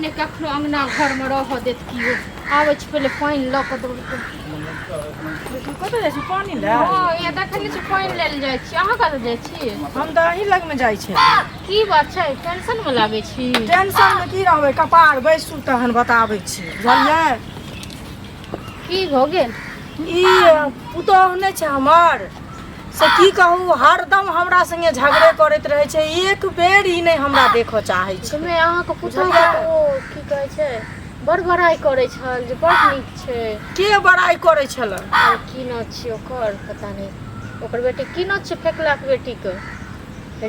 ने कखनो अंगना घर में रह देत कियो आवे छ पहले पानी ल क दौड़ के कत जाय छी पानी ले हां ये देखले छ पानी लेल जाय छी अहाँ कत जाय छी हम दही लग में जाय छी की बात छै टेंशन में लागे छी टेंशन में की रहबे कपार बैसू तहन बताबै छी बुझलियै की भ गेल ई पुतोह नै छै हमर से की कहू हरदम हमरा संगे झगड़े करैत रहे छै एक बेर ही नहीं हमरा देखो चाहे छै मैं अहाँ को पुतोह ओ की कहै छै बड़ बड़ाई करे छल जे बड़ नीक छै के बड़ाई करे छल की न छी ओकर पता नहीं ओकर बेटी की न छै फेकला के बेटी के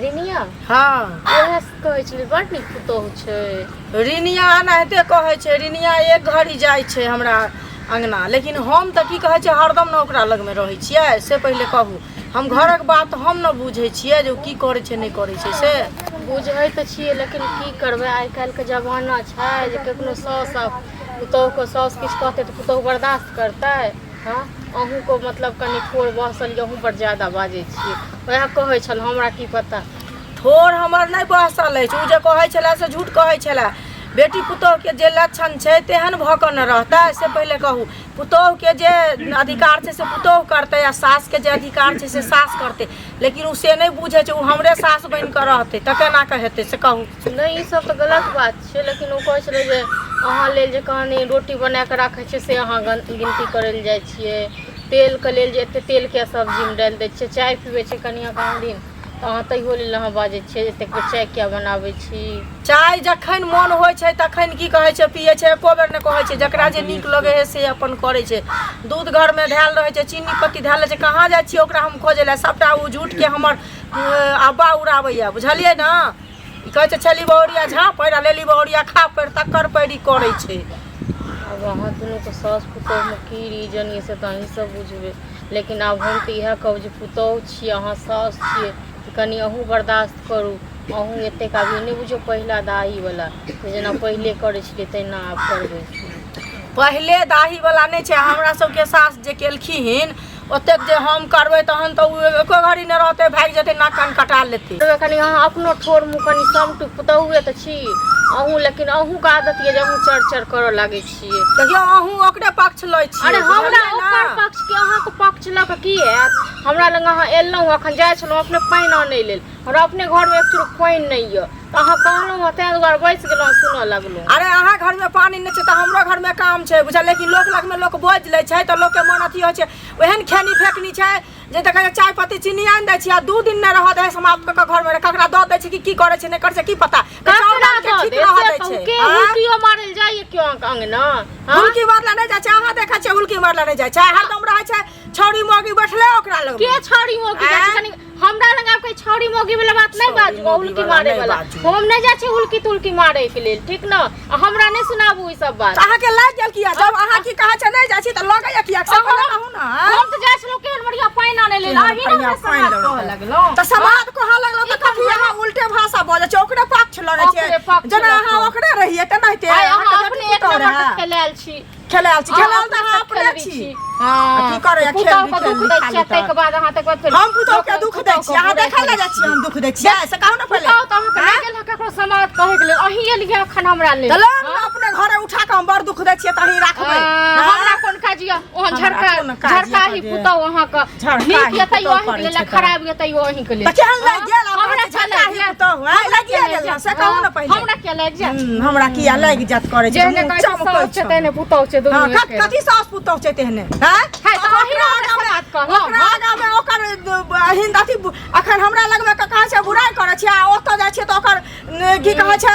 रिनिया हां ओहे कहै छै बड़ नीक पुतोह छै रिनिया एनाहिते कहै छै रिनिया एक घड़ी जाय छै हमरा अंगना लेकिन हम त की कहै छै हरदम न ओकरा लग में रहै छियै से पहिले कहू हम घरक बात हम न बुझै छियै जे की करै छै नहीं करै छै से बुझै त छियै लेकिन की करबै आइ काल्हि के जमाना छै जे कखनो सास पुतोह को सास किछ कहते त पुतोह बर्दाश्त करतै हां अहूँ को मतलब कनी ठोर बहसल अहूँ पर ज्यादा बाजै छियै वएह कहै छल हमरा की पता ठोर हमर नहीं बहसल अछि उ जे कहै छला से झूठ कहै छला बेटी पुतोह के जे लक्षण छै तेहन भ क न रहतै से पहिले कहू पुतोह के जे अधिकार छै से पुतोह करतै आ सास के जे अधिकार छै से सास करतै लेकिन उ से नहीं बुझै छै उ हमरे सास बन क रहतै त केना क हेतै से कहू नहीं ई सब त गलत बात छै लेकिन उ कहै छलै जे अहाँ लेल जे कहानी रोटी बना के राखै छै से अहाँ गिनती करैल जाइ छियै तेल के लेल जे एते तेल के सब्जी में डाल दै छियै चाय पीबै छै कनिया कहाँ दिन अहाँ तैयो लेल अहाँ बाजै छियै एतेक चाय किया बनाबै छी चाय जखन मन होइ छै तखन की कहै छै पियै छै एको बेर नहि कहै छै जकरा जे नीक लगे है से अपन करै छै दूध घर में धैल रहै छै चीनी पत्ती धैल छै कहाँ जाइ छियै ओकरा हम खोजै लए सबटा उ झूठ के हमर अब्बा उड़ाबैया बुझलियै ना ई कहै छै छली बहुरिया झाँप पैरा लेली बहुरिया खा पैर तकर पैरी करै छै अब अहाँ दुनू के सास पुतोह में की रीजन ये से त अहीं सब बुझबै लेकिन आब हम त इएह कहब जे पुतोह छियै अहाँ सास छियै कनी अहूँ बर्दाश्त करू अहूँ एतेक आब नहीं बुझो पहिला दाही वाला जेना पहिले करै छलियै तेना आब करबै पहिले दाही वाला नहीं छै हमरा सबके सास जे केलखिन ओतेक जे हम करबै तहन त एको घड़ी न रहतै भाग जेतै नाक कान कटा लेतै कनी अहाँ अपनो ठोर मुँह कनी समटू पुतोहुए त छी अहूँ लेकिन अहूँ के आदत ये जे अहूँ चढ़ करऽ लागे छियै देखियो अहूँ ओकरे पक्ष लै छी अरे हमरा ओकर पक्ष के अहाँ के पक्ष ल के की हैत हमरा लग अहाँ एलौं अखन जाय छलौं अपने पानी आनै लेल हमरा अपने घर में एक चुरुक पानी नहीं य त अहाँ कहलौं तै दुआरे बैस गेलौं सुनऽ लगलौं अरे अहाँ घर में पानी नहीं छै त हमरो घर में काम छै बुझल लेकिन लोक लग में लोक बोझ लै छै त लोक के मन अथी होइ छै ओहन खेनी फेकनी छै जे देख चाय पत्ती चीनी आन दै छी आ 2 दिन न रह दे समाप्त क घर में ककरा द दै छी की करे छै नहीं करे छै की पता ककरा ठीक रह दै छै के हुलकियो मारल जाय क्यों अंगना हुलकी मारला नहीं जाय छै अहाँ देखा छै हुलकी मारला नहीं जाय छै हरदम रहै छै छौरी मोगी बैठले ओकरा लग के छौरी मोगी जाय छै कनी हमरा लग आब कोई छौरी मोगी वाला बात नहीं बाजू हुलकी मारे वाला हम नहीं जाय छी हुलकी तुलकी मारे के लेल ठीक न हमरा नहीं सुनाबू ई सब बात अहाँ के लाग गेल किया जब अहाँ की कहै छै नहीं जाय छी त लगैया किया से कहू ना हम त जाय छलौ केहन बढ़िया पानी आने लेल आही न समाज कह लगलो त समाज कह लगलो त कथि अहाँ उल्टे भाषा बोलै छै ओकरे पक्ष लड़ै छै जेना अहाँ ओकरे रहिए त नहीं ते अहाँ अपने एक नंबर खेलाल छी खेलाल छी खेलाल त अहाँ अपने छी हां की करे खेल भी दुख दै छै तै के बाद अहाँ तक फिर हम पुतौ के दुख दै छी अहाँ देखै ले जाय छी हम दुख दै छी से कहू ना पहले पुतौ त अहाँ के गेल ककरो समाज कहे के लेल अहीं एलिए अखन हमरा लेल चलो अपने घरे उठा के हम बड़ दुख दै छी त अहीं राखबै हमरा कोन काजिया ओहन झरका ही पुतौ अहाँ के नीक ये तैयो अहीं के लेल खराब ये तैयो अहीं के लेल त केहन लाग गेल हमरा झरका ही पुतौ लाग गेल से कहू ना पहले हमरा के लाग जात हमरा किया लाग जात करे छै जेने कहै छै तेने पुतौ छै दुनू के कथि सास पुतौ छै तेहने हैं है त अहीं बात कहलो ओकरा आगा में ओकर हिंद अथी अखन हमरा लग में कका छै बुराई करे छै आ ओत जाय छै त ओकर की कहै छै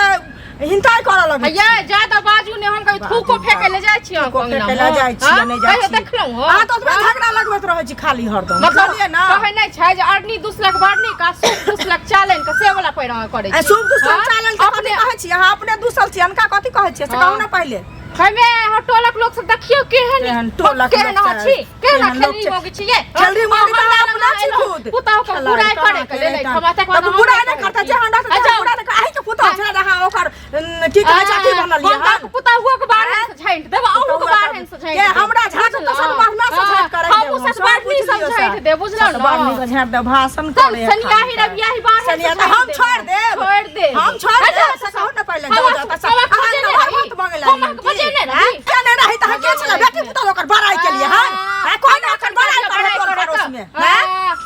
हिंताई करऽ लगै ये ज्यादा बाजू ने हम कहि थूको फेके ले जाय छी हम फेके ले जाय छी नहीं जाय छी देखलौं हो आ त झगड़ा लगबैत रहै छी खाली हरदम मतलब ना कहै नै छै जे अरनी दुसलक बरनी का सुख दुसलक चालन के से वाला पैरा करे छै सुख दुसलक चालन के अपने कहै छी अहाँ अपने दुसल छी अनका कथि कहै छी से कहू ना पहले हमे टोलक लोग सब देखियो केहन टोलक केहन छी केहन खेली मोगी छी ये खेली मोगी त अपना छी खुद पुताओ के बुराई करे के ले खमा तक तब बुराई नहीं करता जे हंडा से बुराई नहीं आही के पुताओ छै रहा ओकर की कहै छै की बनल ये हम पुताओ के बारे से झांट देब औ के बारे से झांट के हमरा झांट त सब महना से झांट करे हम सब बारनी सब झांट दे बुझलो ना बारनी से झांट दे भाषण करे सनियाही रबियाही बारे सनिया हम छोड़ दे हम छोड़ दे से कहू ना पहले जाओ हम बजे ने ना क्या नहीं रही त के छला बेटी पुतौ ओकर बड़ाई के लिए हां कोई ना ओकर बड़ाई करे तोर पड़ोस में हां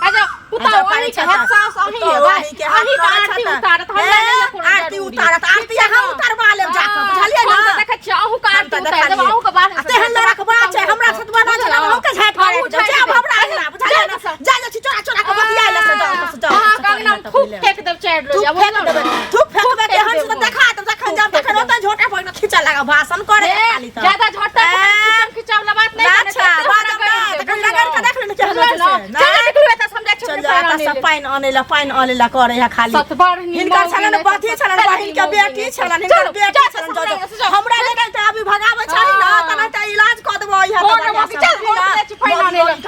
आजा पुतौ वाली के हाथ सास अही है वही के हाथ आरती उतारत हमरा नहीं कोनो आरती उतारत आरती हम उतारबा लेब जाके बुझलिए ना हम देखे छी अहू का आरती उतार देब अहू के बात ते हम रखबा छै हमरा सतबा ना चला हम के झाट मारे जे अब हमरा हिला बुझलिए ना जा जा छी चोरा चोरा के बतिया ले से जाओ हां कंगना खूब फेंक देब चार रोज अब धूप फेंकबे के हम से देखा त जखन जब तखन ओता झोटा पर खींचा लगा भाषण करे खाली त ज्यादा झोटा खींचाव वाला बात नहीं अच्छा बात में तखन लगा के देख ले के ना निकलुए त समझा चल जा त पाइन आनेला करे है खाली सत बार हिनकर छलन बथी छलन बहिन के बेटी छलन हिनकर बेटी छलन हमरा ले त अभी भगावे छली ना त इलाज क देबो इहा चल